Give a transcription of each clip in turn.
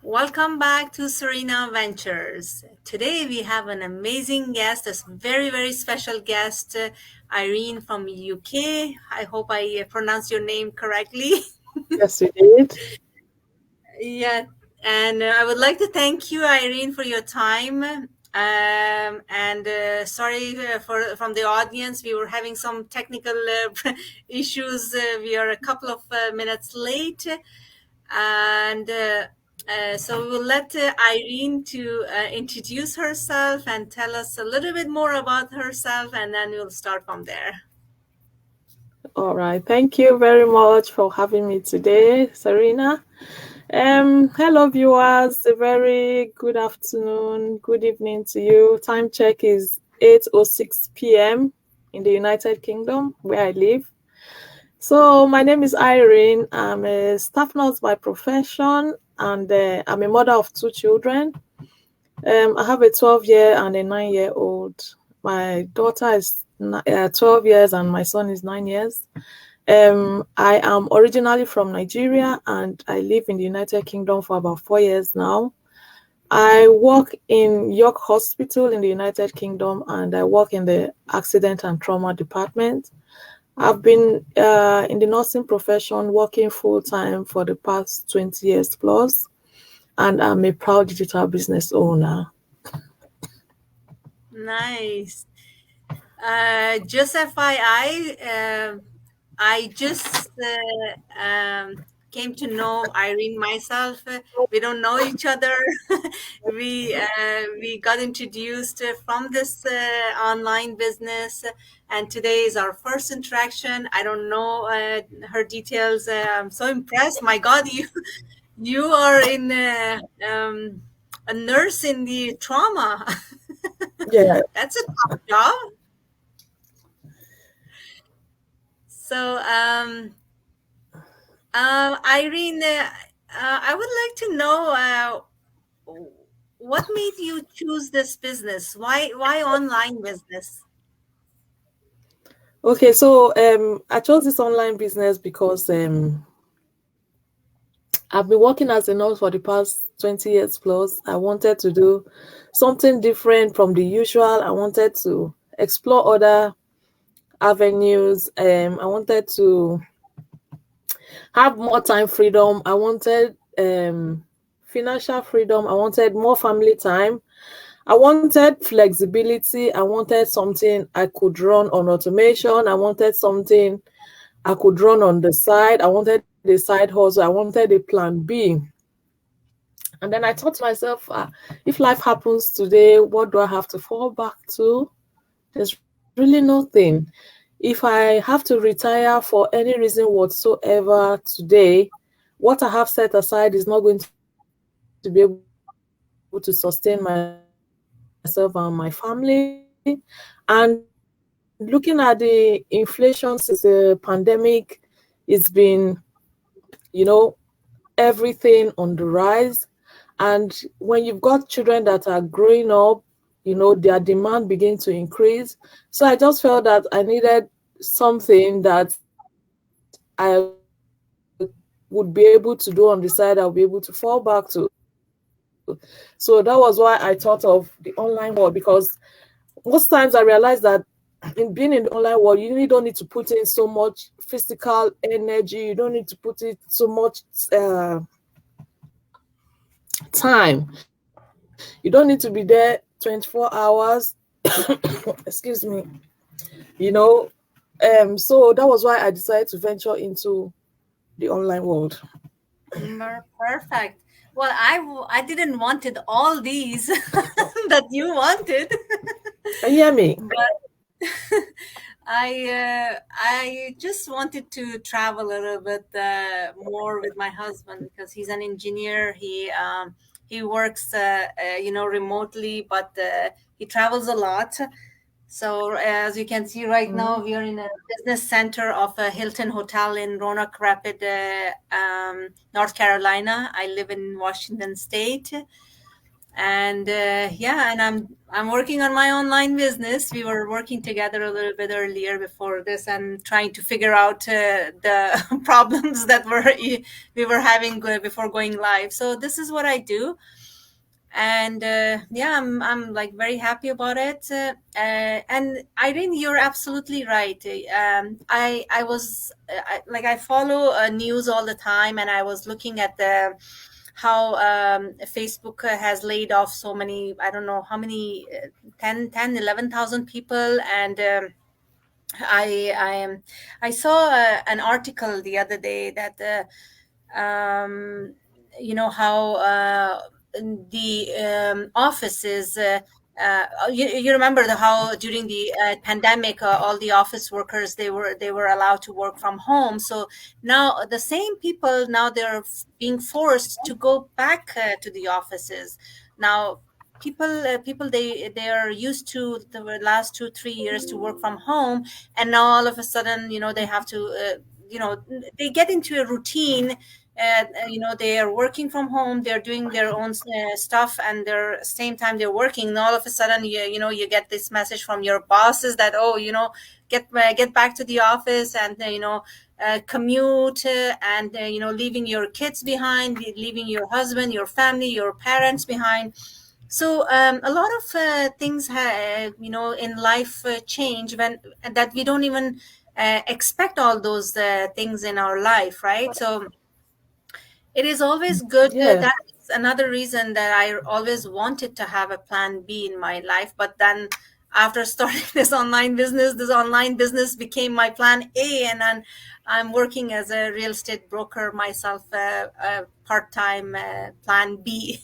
Welcome back to Serina Ventures. Today we have an amazing guest, a very, very special guest, Irene from UK. I hope I pronounced your name correctly. Yes, we did. Yeah, and I would like to thank you, Irene, for your time. And sorry for from the audience, we were having some technical issues. We are a couple of minutes late, and so we'll let Irene to introduce herself and tell us a little bit more about herself, and then we'll start from there. All right. Thank you very much for having me today, Serena. Hello, viewers. A very good afternoon, good evening to you. Time check is 8:06 p.m. in the United Kingdom, where I live. So, my name is Irene. I'm a staff nurse by profession, and I'm a mother of two children. I have a 12-year and a 9-year-old. My daughter is 12 years and my son is 9 years. I am originally from Nigeria and I live in the United Kingdom for about 4 years now. I work in York Hospital in the United Kingdom and I work in the accident and trauma department. I've been in the nursing profession working full time for the past 20 years plus, and I'm a proud digital business owner. Nice. Just FYI, I just came to know Irene myself. We don't know each other. We got introduced from this online business, and today is our first interaction. I don't know her details. I'm so impressed. My God, you are in a nurse in the trauma. Yeah. That's a tough job. So, Irene, I would like to know what made you choose this business? Why online business? Okay, so I chose this online business because I've been working as a nurse for the past 20 years plus. I wanted to do something different from the usual. I wanted to explore other avenues. I wanted to have more time freedom. I wanted financial freedom. I wanted more family time. I wanted flexibility. I wanted something I could run on automation. I wanted something I could run on the side. I wanted a side hustle. I wanted a plan B. And then I thought to myself, if life happens today, what do I have to fall back to? There's really nothing. If I have to retire for any reason whatsoever today, what I have set aside is not going to be able to sustain myself and my family. And looking at the inflation since the pandemic, it's been, everything on the rise. And when you've got children that are growing up, their demand begin to increase. So I just felt that I needed something that I would be able to do on the side, I'll be able to fall back to. So that was why I thought of the online world, because most times I realized that in being in the online world, you really don't need to put in so much physical energy. You don't need to put in so much time. You don't need to be there 24 hours. Excuse me. You know, so that was why I decided to venture into the online world. Perfect. Well, I didn't wanted all these that you wanted, Can you hear me? but I just wanted to travel a little bit more with my husband because he's an engineer. He works remotely, but he travels a lot. So as you can see right now, we are in a business center of a Hilton Hotel in Roanoke Rapid, North Carolina. I live in Washington State. And yeah, and I'm working on my online business. We were working together a little bit earlier before this and trying to figure out the problems that we were having before going live. So this is what I do. And yeah, I'm like very happy about it. And Irene, you're absolutely right. I was like, I follow news all the time, and I was looking at the how Facebook has laid off so many, I don't know how many, 11,000 people. And I am I saw an article the other day that you know how the offices you remember how during the pandemic, all the office workers, they were allowed to work from home. So now the same people, now they're being forced to go back to the offices. Now people, they are used to the last 2 3 years to work from home, and now all of a sudden, they have to they get into a routine. They are working from home, they're doing their own stuff, and they're same time they're working, and all of a sudden you get this message from your bosses that, oh, get back to the office, and commute, and leaving your kids behind, leaving your husband, your family, your parents behind. So a lot of things in life change, when that we don't even expect all those things in our life, right? So it is always good. Yeah. That's another reason that I always wanted to have a plan B in my life. But then after starting this online business became my plan A, and then I'm working as a real estate broker myself, part-time, plan B.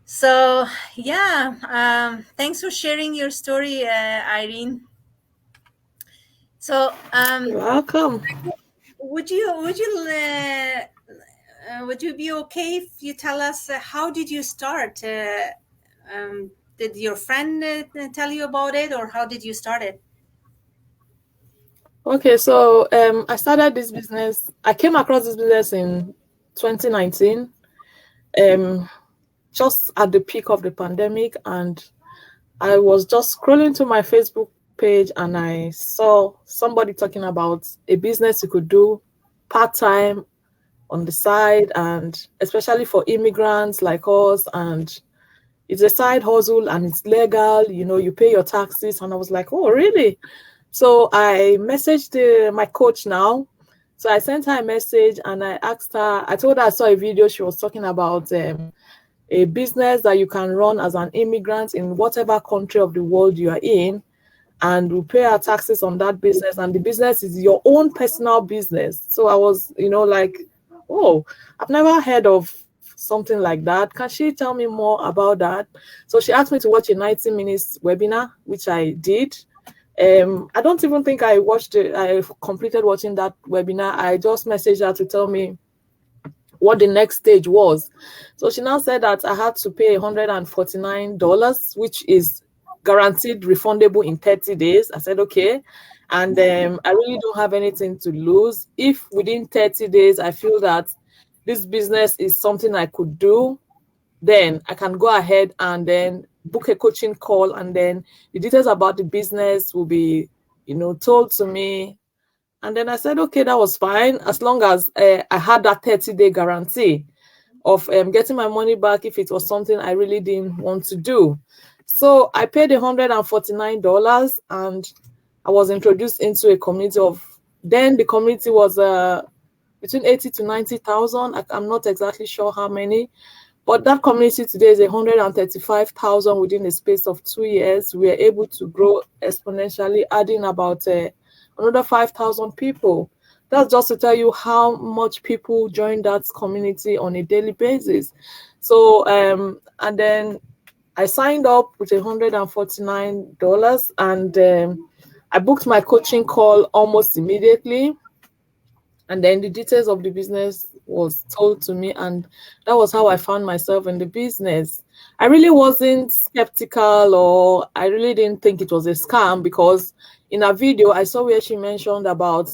So yeah, thanks for sharing your story, Irene. So You're welcome. would you be okay if you tell us, how did you start? Did your friend tell you about it, or how did you start it? Okay, so I started this business. I came across this business in 2019, um, just at the peak of the pandemic, and I was just scrolling to my Facebook page, and I saw somebody talking about a business you could do part time on the side, and especially for immigrants like us. And it's a side hustle and it's legal, you pay your taxes. And I was like, oh, really? So I messaged my coach now. So I sent her a message and I asked her, I told her I saw a video she was talking about a business that you can run as an immigrant in whatever country of the world you are in, and we pay our taxes on that business, and the business is your own personal business. So I was, like, oh, I've never heard of something like that. Can she tell me more about that? So she asked me to watch a 90 minutes webinar, which I did. I don't even think I completed watching that webinar. I just messaged her to tell me what the next stage was. So she now said that I had to pay $149, which is guaranteed refundable in 30 days. I said, okay. And I really don't have anything to lose. If within 30 days I feel that this business is something I could do, then I can go ahead and then book a coaching call, and then the details about the business will be, told to me. And then I said, okay, that was fine, as long as I had that 30-day guarantee of getting my money back if it was something I really didn't want to do. So I paid $149, and I was introduced into a community of, then the community was between 80 to 90,000. I'm not exactly sure how many, but that community today is 135,000 within the space of 2 years. We are able to grow exponentially, adding about another 5,000 people. That's just to tell you how much people join that community on a daily basis. So, and then I signed up with $149, and I booked my coaching call almost immediately. And then the details of the business was told to me, and that was how I found myself in the business. I really wasn't skeptical, or I really didn't think it was a scam, because in a video I saw where she mentioned about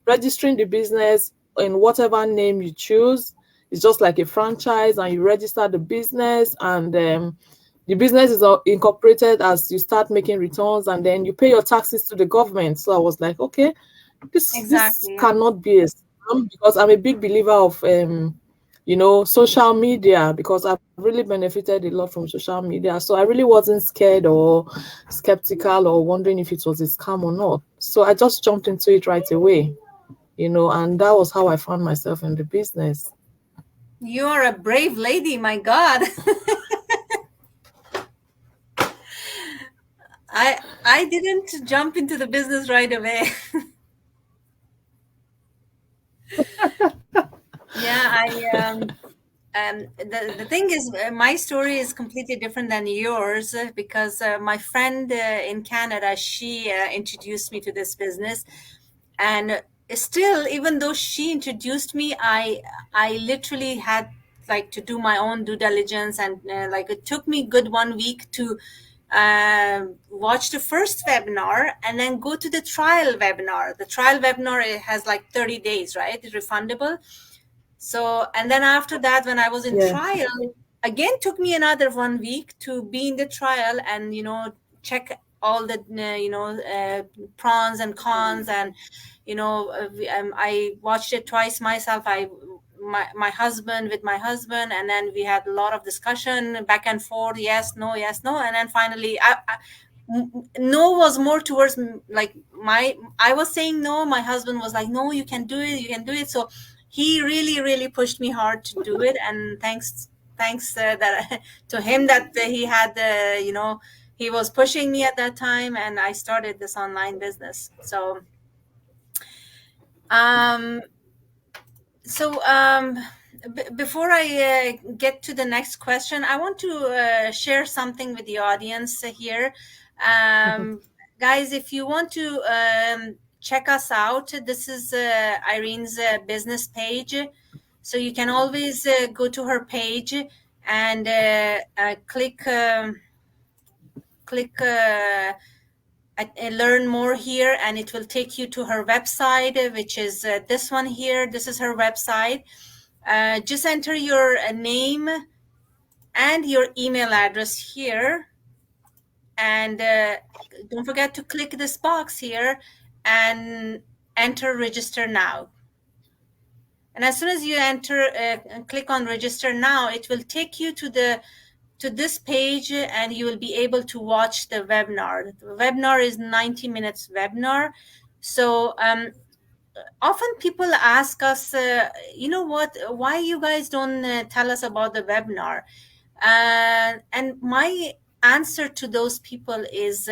registering the business in whatever name you choose. It's just like a franchise, and you register the business, and the business is incorporated as you start making returns, and then you pay your taxes to the government. So I was like, okay, this Exactly. Yeah. cannot be a scam, because I'm a big believer of social media, because I've really benefited a lot from social media. So I really wasn't scared or skeptical or wondering if it was a scam or not. So I just jumped into it right away, and that was how I found myself in the business. You are a brave lady, my God. I didn't jump into the business right away. Yeah, the thing is, my story is completely different than yours, because my friend in Canada, she introduced me to this business, and still, even though she introduced me, I literally had like to do my own due diligence, and like it took me good 1 week to watch the first webinar and then go to the trial webinar. The trial webinar, it has like 30 days, right? It's refundable. So, and then after that, when I was in Yeah, trial, again took me another 1 week to be in the trial and, check all the, pros and cons. And, I watched it twice myself. My husband, with my husband, and then we had a lot of discussion back and forth. Yes, no. And then finally, no was more towards like I was saying no, my husband was like, no, you can do it. So he really really pushed me hard to do it, and thanks that to him, that he had he was pushing me at that time, and I started this online business. Um before I get to the next question, I want to share something with the audience here. Um, Guys, if you want to check us out, this is Irene's business page. So you can always go to her page and click learn more here, and it will take you to her website, which is this one here. This is her website. Just enter your name and your email address here, and don't forget to click this box here and enter register now. And as soon as you enter and click on register now, it will take you to this page, and you will be able to watch the webinar. The webinar is 90 minutes webinar. So often people ask us, why you guys don't tell us about the webinar? And my answer to those people is,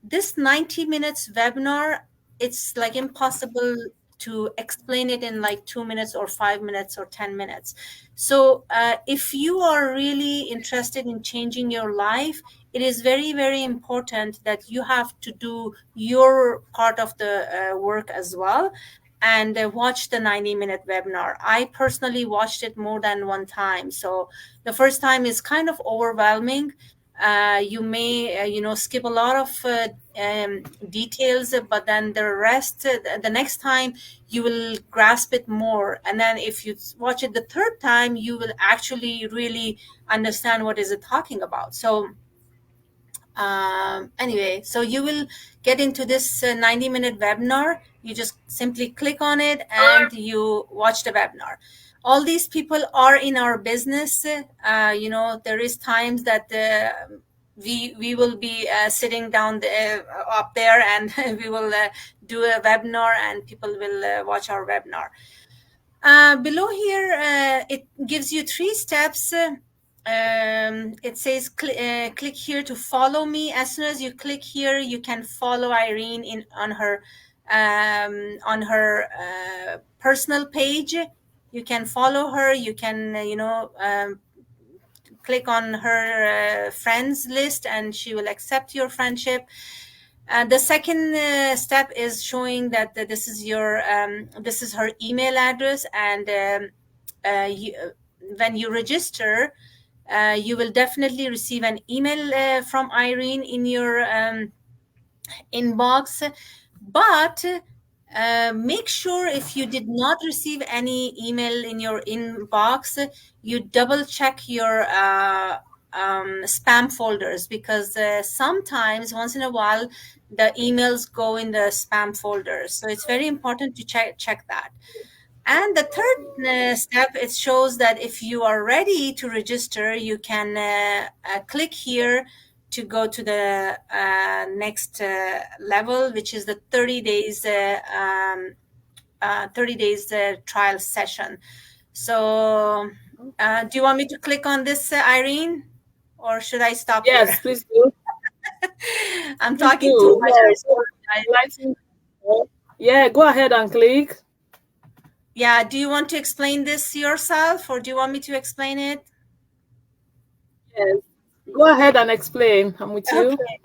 this 90 minutes webinar, it's like impossible to explain it in like 2 minutes or 5 minutes or 10 minutes. So if you are really interested in changing your life, it is very very important that you have to do your part of the work as well, and watch the 90-minute webinar. I personally watched it more than one time. So the first time is kind of overwhelming. You may skip a lot of details, but then the rest, the next time, you will grasp it more. And then if you watch it the third time, you will actually really understand what is it talking about. So anyway, so you will get into this 90-minute webinar. You just simply click on it and you watch the webinar. All these people are in our business. There is times that we will be sitting down there, up there, and we will do a webinar, and people will watch our webinar. Below here, it gives you 3 steps. It says click here to follow me. As soon as you click here, you can follow Irene on her personal page. You can follow her. You can click on her friends list, and she will accept your friendship. The second step is showing that this is her email address, and when you register, you will definitely receive an email from Irene in your inbox. But Make sure if you did not receive any email in your inbox, you double check your spam folders, because sometimes, once in a while, the emails go in the spam folders. So it's very important to check that. And the third step, it shows that if you are ready to register, you can click here to go to the next level, which is the 30 days 30 days trial session. So do you want me to click on this, Irene, or should I stop here? Yes, please do. I'm Please talking too do. much. I Yes. apologize. Lighting. Yeah, go ahead and click. Yeah, do you want to explain this yourself, or do you want me to explain it? Yes. Go ahead and explain. I'm with you. Okay.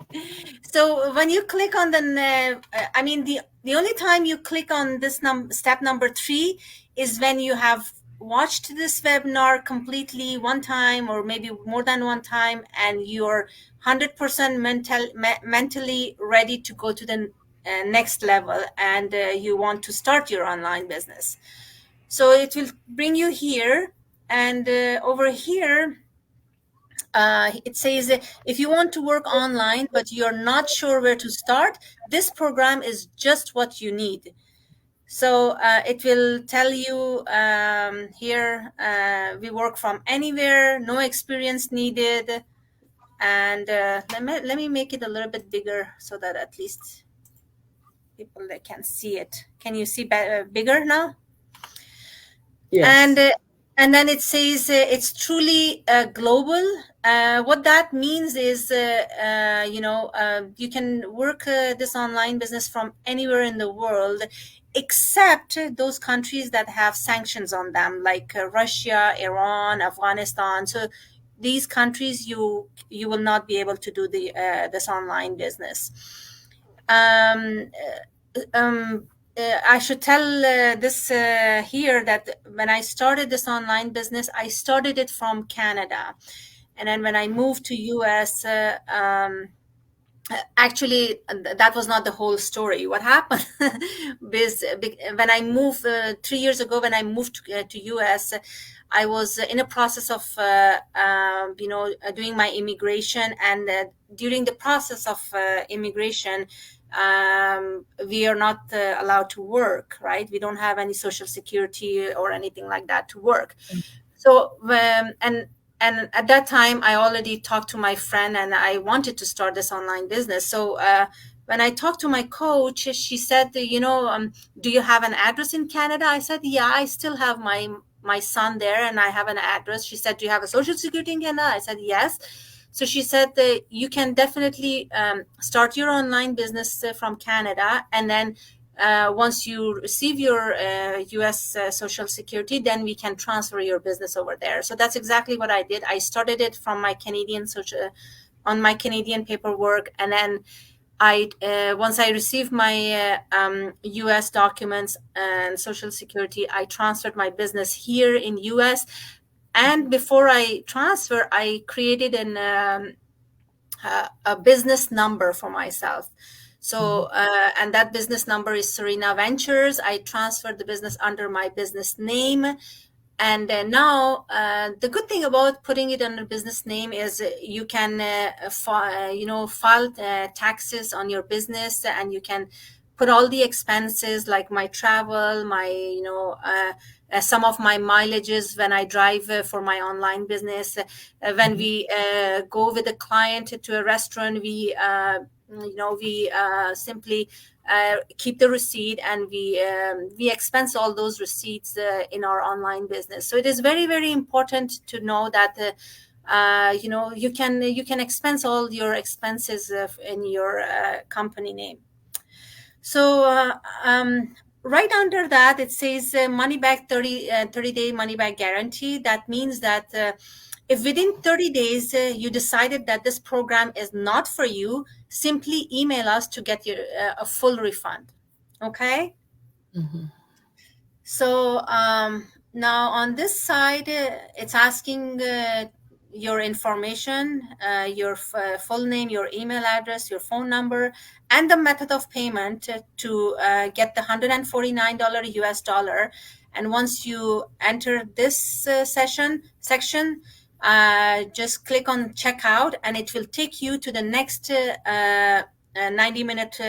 So when you click on I mean, the only time you click on this step number 3 is when you have watched this webinar completely one time, or maybe more than one time, and you're 100% mentally ready to go to the next level, and you want to start your online business. So it will bring you here, and over here it says if you want to work online but you're not sure where to start, this program is just what you need. So it will tell you here, we work from anywhere, no experience needed. And let me make it a little bit bigger so that at least people that can see it. Can you see bigger now? and Yes. uh, and then it says it's truly global. What that means is you can work this online business from anywhere in the world, except those countries that have sanctions on them, like Russia, Iran, Afghanistan. So these countries, you will not be able to do the this online business. um, I should tell this here, that when I started this online business, I started it from Canada, and then when I moved to US, actually that was not the whole story. What happened is, when I moved 3 years ago, when I moved to US, I was in a process of doing my immigration, and during the process of immigration, we are not allowed to work, right? We don't have any social security or anything like that to work. So and at that time, I already talked to my friend, and I wanted to start this online business. So when I talked to my coach, she said, do you have an address in Canada? I said, yeah, I still have my son there, and I have an address. She said, do you have a social security in Canada? I said, yes. So she said that you can definitely start your online business from Canada, and then once you receive your US Social Security, then we can transfer your business over there. So that's exactly what I did. I started it from my Canadian on my Canadian paperwork, and then I once I received my US documents and Social Security, I transferred my business here in US. And before I transfer, I created a business number for myself. So, and that business number is Serina Ventures. I transferred the business under my business name. And now, the good thing about putting it under business name is you can, file taxes on your business, and you can put all the expenses, like my travel, my, some of my mileages when I drive for my online business. When we go with a client to a restaurant, we simply keep the receipt, and we expense all those receipts in our online business. So it is very, very important to know that you can expense all your expenses in your company name. So right under that, it says money back 30-day money back guarantee. That means that if within 30 days you decided that this program is not for you, simply email us to get your a full refund. Okay. Mm-hmm. So now on this side, it's asking your information, your full name, your email address, your phone number, and the method of payment to get the $149 US dollar. And once you enter this section, just click on checkout, and it will take you to the next 90-minute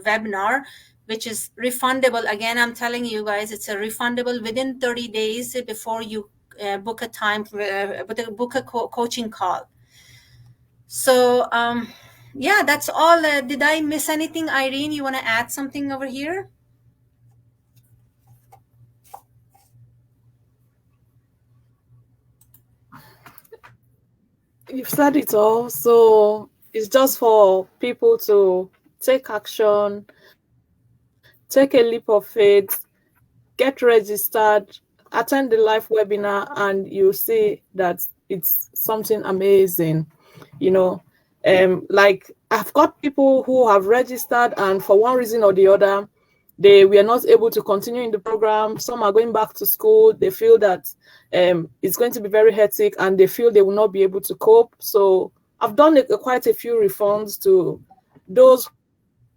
webinar, which is refundable. Again, I'm telling you guys, it's a refundable within 30 days before you book a time, book a coaching call. So, yeah, that's all. Did I miss anything, Irene? You want to add something over here? You've said it all. So it's just for people to take action, take a leap of faith, get registered, attend the live webinar, and you'll see that it's something amazing. You know, like I've got people who have registered, and for one reason or the other, they were not able to continue in the program. Some are going back to school. They feel that it's going to be very hectic, and they feel they will not be able to cope. So I've done quite a few refunds to those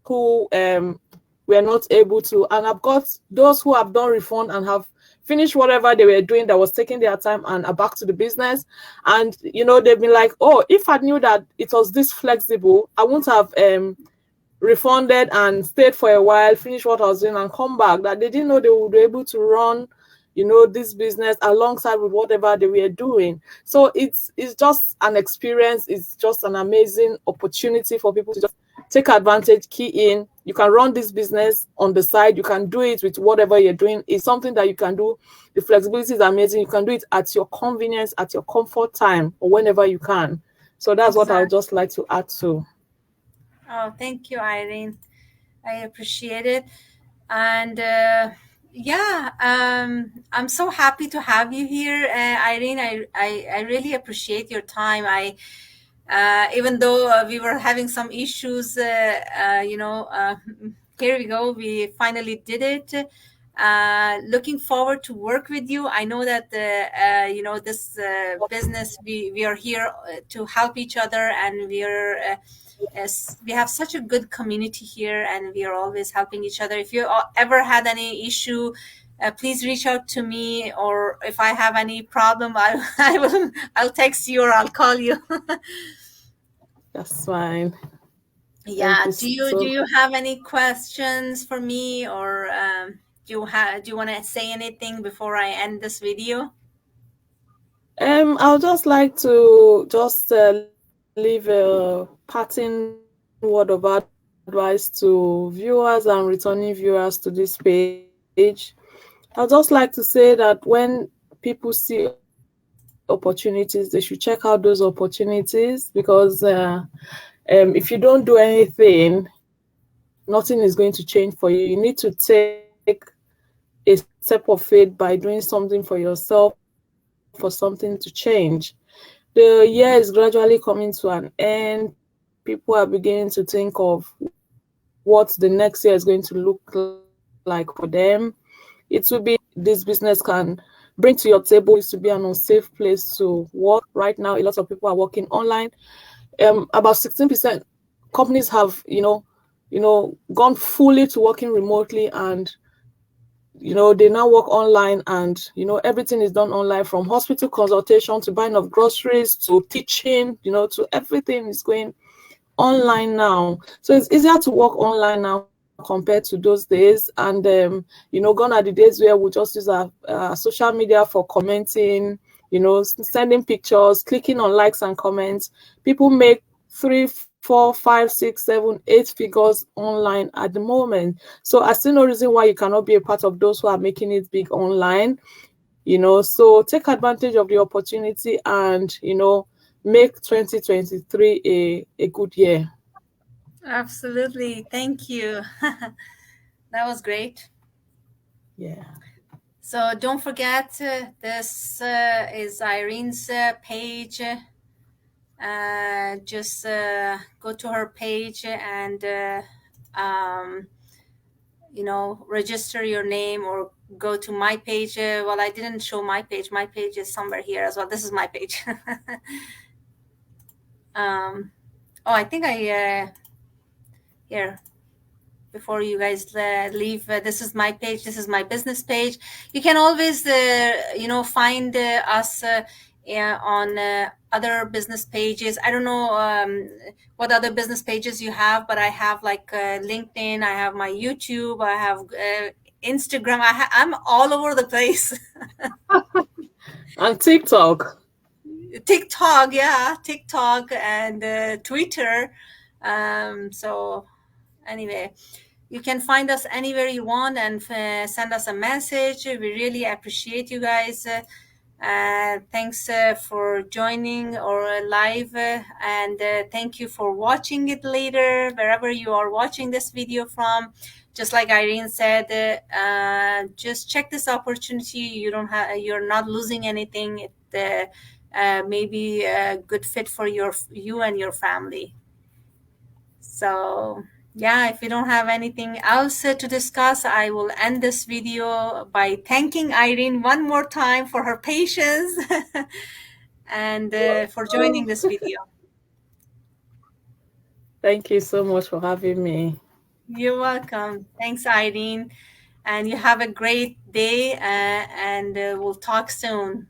who were not able to, and I've got those who have done refund and have finished whatever they were doing that was taking their time and are back to the business. And they've been like, oh, if I knew that it was this flexible, I wouldn't have refunded and stayed for a while, finish what I was doing, and come back. That they didn't know they would be able to run, this business alongside with whatever they were doing. So it's just an experience. It's just an amazing opportunity for people to just take advantage, key in. You can run this business on the side. You can do it with whatever you're doing. It's something that you can do. The flexibility is amazing. You can do it at your convenience, at your comfort time, or whenever you can. So that's what I would Exactly. just like to add to. Oh, thank you, Irene. I appreciate it. And yeah, I'm so happy to have you here, Irene. I really appreciate your time. Even though we were having some issues, here we go. We finally did it. Looking forward to work with you. I know that this business, we are here to help each other, and we are. Yes, we have such a good community here, and we are always helping each other. If you ever had any issue, please reach out to me, or if I have any problem, I'll text you or I'll call you. That's fine. Yeah. Thank you Do so. you have any questions for me, or do you want to say anything before I end this video? I'll just like to just leave a parting word of advice to viewers and returning viewers to this page. I'd just like to say that when people see opportunities, they should check out those opportunities because if you don't do anything, nothing is going to change for you. You need to take a step of faith by doing something for yourself for something to change. The year is gradually coming to an end. People are beginning to think of what the next year is going to look like for them. It will be this business can bring to your table. You see what this business can bring to your table. It used to be an unsafe place to work. Right now, a lot of people are working online. About 16% companies have, gone fully to working remotely, and they now work online, and everything is done online, from hospital consultation to buying of groceries to teaching, to everything is going online now. So it's easier to work online now compared to those days. And gone are the days where we just use our social media for commenting, sending pictures, clicking on likes and comments. People make 3, 4, 5, 6, 7, 8 figures online at the moment. So I see no reason why you cannot be a part of those who are making it big online. So take advantage of the opportunity, and make 2023 a good year. Absolutely. Thank you. That was great. Yeah. So don't forget, this is Irene's page. Just go to her page and register your name, or go to my page. Well, I didn't show my page. My page is somewhere here as well. This is my page. um, oh, I think here, before you guys leave, this is my page. This is my business page. You can always find us on other business pages. I don't know what other business pages you have, but I have like LinkedIn, I have my YouTube, I have Instagram. I'm all over the place. And TikTok. TikTok, yeah, TikTok and Twitter. So anyway, you can find us anywhere you want and send us a message. We really appreciate you guys. Thanks for joining our live, and thank you for watching it later, wherever you are watching this video from. Just like Irene said, just check this opportunity. You're not losing anything. It may be a good fit for you and your family. So, yeah, if we don't have anything else to discuss, I will end this video by thanking Irene one more time for her patience and for joining this video. Thank you so much for having me. You're welcome. Thanks, Irene. And you have a great day, and we'll talk soon.